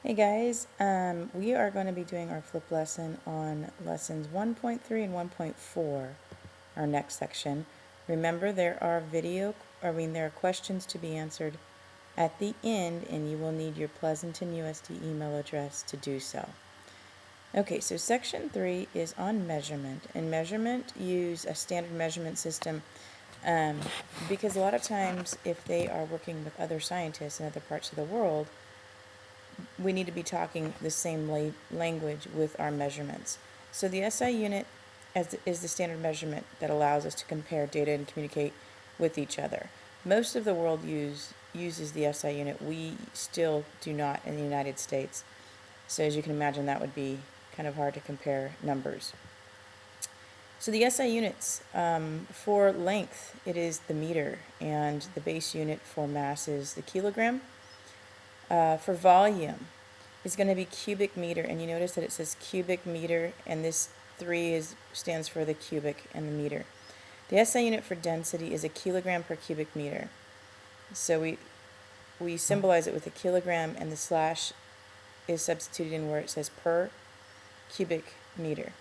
Hey guys, we are going to be doing our flip lesson on lessons 1.3 and 1.4, our next section. Remember, there are there are questions to be answered at the end, and you will need your Pleasanton USD email address to do so. Okay, so section 3 is on measurement, and measurement use a standard measurement system because a lot of times if they are working with other scientists in other parts of the world, we need to be talking the same language with our measurements. So the SI unit is the standard measurement that allows us to compare data and communicate with each other. Most of the world uses the SI unit. We still do not in the United States. So as you can imagine, that would be kind of hard to compare numbers. So the SI units, for length, it is the meter, and the base unit for mass is the kilogram. For volume, it's going to be cubic meter, and you notice that it says cubic meter, and this 3 stands for the cubic and the meter. The SI unit for density is a kilogram per cubic meter. So we symbolize it with a kilogram, and the slash is substituted in where it says per cubic meter.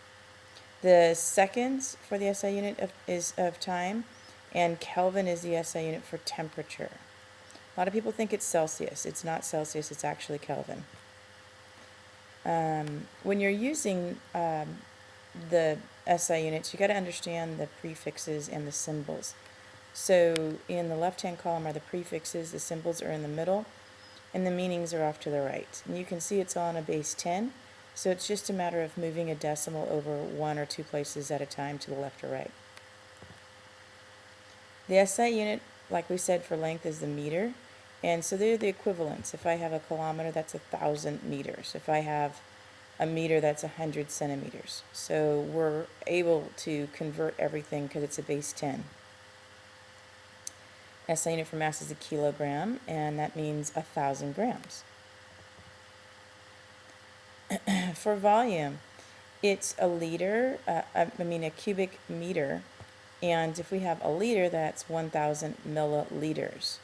The seconds for the SI unit is of time, and Kelvin is the SI unit for temperature. A lot of people think it's Celsius. It's not Celsius, it's actually Kelvin. When you're using the SI units, you got to understand the prefixes and the symbols. So in the left-hand column are the prefixes, the symbols are in the middle, and the meanings are off to the right. And you can see it's all on a base 10, so it's just a matter of moving a decimal over one or two places at a time to the left or right. The SI unit, like we said, for length is the meter, and so they're the equivalents. If I have a kilometer, that's 1,000 meters. If I have a meter, that's 100 centimeters. So we're able to convert everything because it's a base 10. SI unit for mass is a kilogram, and that means 1,000 grams. For volume, it's a liter, a cubic meter, and if we have a liter, that's 1,000 milliliters.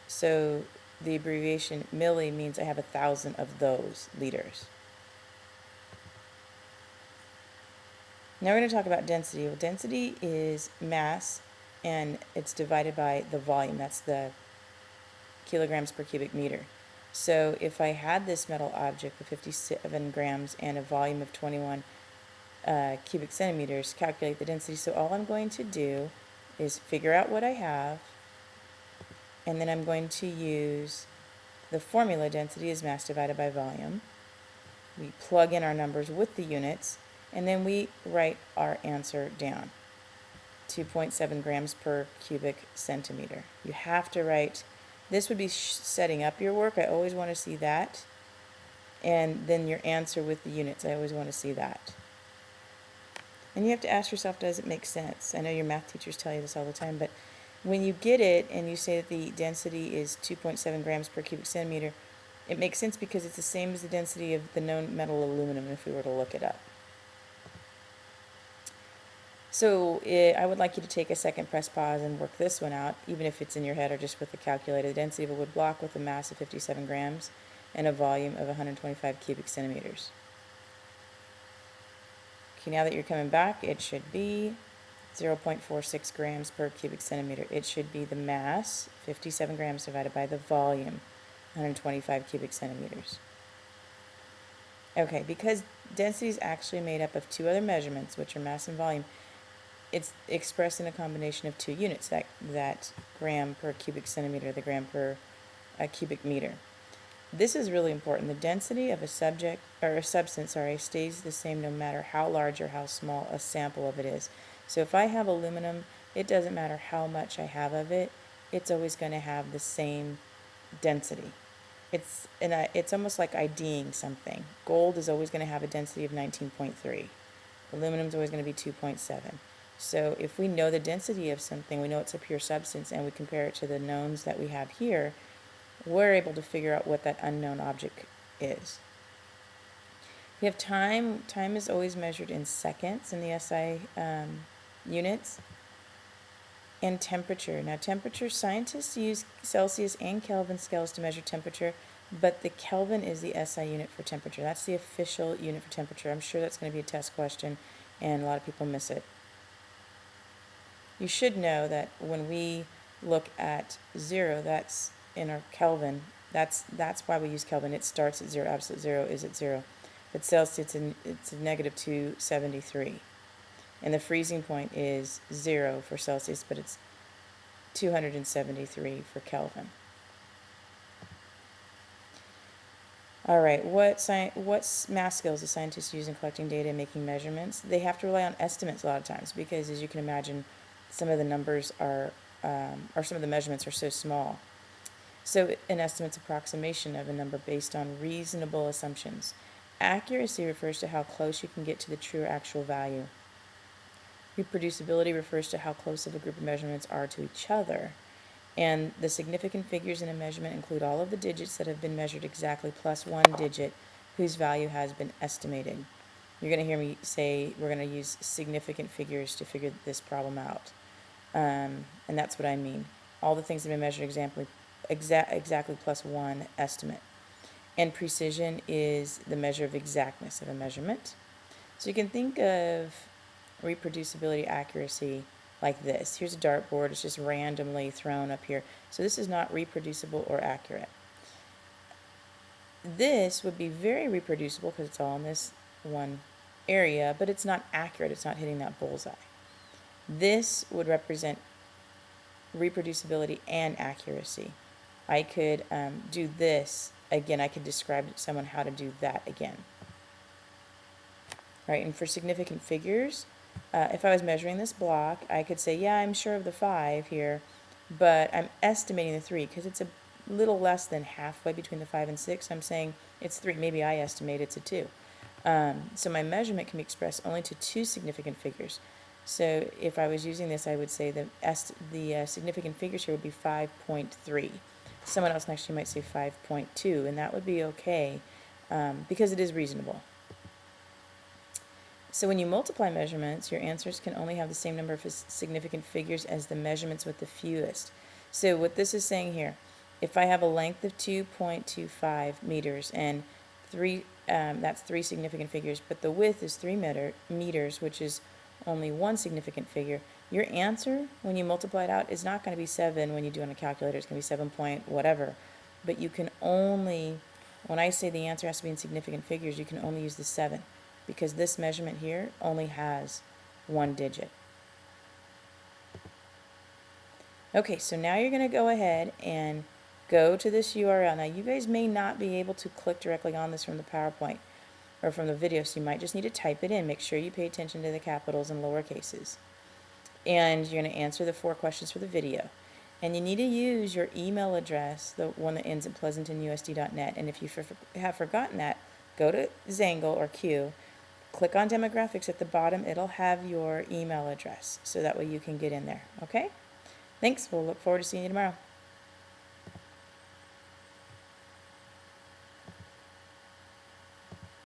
So the abbreviation milli means I have 1,000 of those liters. Now we're going to talk about density. Well, density is mass, and it's divided by the volume. That's the kilograms per cubic meter. So if I had this metal object with 57 grams and a volume of 21 cubic centimeters, calculate the density. So all I'm going to do is figure out what I have, and then I'm going to use the formula. Density is mass divided by volume. We plug in our numbers with the units, and then we write our answer down. 2.7 grams per cubic centimeter. You have to write, this would be setting up your work. I always want to see that. And then your answer with the units. I always want to see that. And you have to ask yourself, does it make sense? I know your math teachers tell you this all the time, but when you get it and you say that the density is 2.7 grams per cubic centimeter, it makes sense because it's the same as the density of the known metal aluminum if we were to look it up. So I would like you to take a second, press pause, and work this one out, even if it's in your head or just with the calculator. The density of a wood block with a mass of 57 grams and a volume of 125 cubic centimeters. Okay, now that you're coming back, it should be 0.46 grams per cubic centimeter. It should be the mass, 57 grams divided by the volume, 125 cubic centimeters. Okay, because density is actually made up of two other measurements, which are mass and volume, it's expressed in a combination of two units, that gram per cubic centimeter, the gram per cubic meter. This is really important. The density of a substance stays the same no matter how large or how small a sample of it is. So if I have aluminum, it doesn't matter how much I have of it, it's always going to have the same density. It's almost like IDing something. Gold is always going to have a density of 19.3. Aluminum is always going to be 2.7. So if we know the density of something, we know it's a pure substance, and we compare it to the knowns that we have here, we're able to figure out what that unknown object is. We have time. Time is always measured in seconds in the SI units. And temperature. Now temperature, scientists use Celsius and Kelvin scales to measure temperature. but the Kelvin is the SI unit for temperature. That's the official unit for temperature. I'm sure that's going to be a test question, and a lot of people miss it. You should know that when we look at 0, that's in our Kelvin. That's why we use Kelvin. It starts at 0. Absolute 0 is at 0. But Celsius, it's a negative 273. And the freezing point is 0 for Celsius, but it's 273 for Kelvin. All right, what math skills do scientists use in collecting data and making measurements? They have to rely on estimates a lot of times because, as you can imagine, some of the numbers are, or some of the measurements are so small. So an estimate's approximation of a number based on reasonable assumptions. Accuracy refers to how close you can get to the true or actual value. Reproducibility refers to how close of a group of measurements are to each other. And the significant figures in a measurement include all of the digits that have been measured exactly plus one digit whose value has been estimated. You're going to hear me say we're going to use significant figures to figure this problem out. And that's what I mean. All the things that have been measured exactly plus one estimate. And precision is the measure of exactness of a measurement. So you can think of reproducibility, accuracy like this. Here's a dartboard. It's just randomly thrown up here. So this is not reproducible or accurate. This would be very reproducible because it's all in this one area, but it's not accurate. It's not hitting that bullseye. This would represent reproducibility and accuracy. I could do this again. I could describe to someone how to do that again. Right, and for significant figures, if I was measuring this block, I could say, yeah, I'm sure of the 5 here, but I'm estimating the 3 because it's a little less than halfway between the 5 and 6. I'm saying it's 3. Maybe I estimate it's a 2. So my measurement can be expressed only to 2 significant figures. So if I was using this, I would say the significant figures here would be 5.3. Someone else next to you might say 5.2, and that would be okay because it is reasonable. So when you multiply measurements, your answers can only have the same number of significant figures as the measurements with the fewest. So what this is saying here, if I have a length of 2.25 meters and that's 3 significant figures, but the width is 3 meters, which is only 1 significant figure, your answer, when you multiply it out, is not going to be 7 when you do it on a calculator. It's going to be 7 point whatever. But you can only, when I say the answer has to be in significant figures, you can only use the 7. Because this measurement here only has 1 digit. Okay, so now you're going to go ahead and go to this URL. Now you guys may not be able to click directly on this from the PowerPoint or from the video, so you might just need to type it in. Make sure you pay attention to the capitals and lower cases. And you're going to answer the 4 questions for the video. And you need to use your email address, the one that ends at pleasantonusd.net. And if you have forgotten that, go to Zangle or Q. Click on demographics at the bottom. It'll have your email address, so that way you can get in there. Okay? Thanks. We'll look forward to seeing you tomorrow.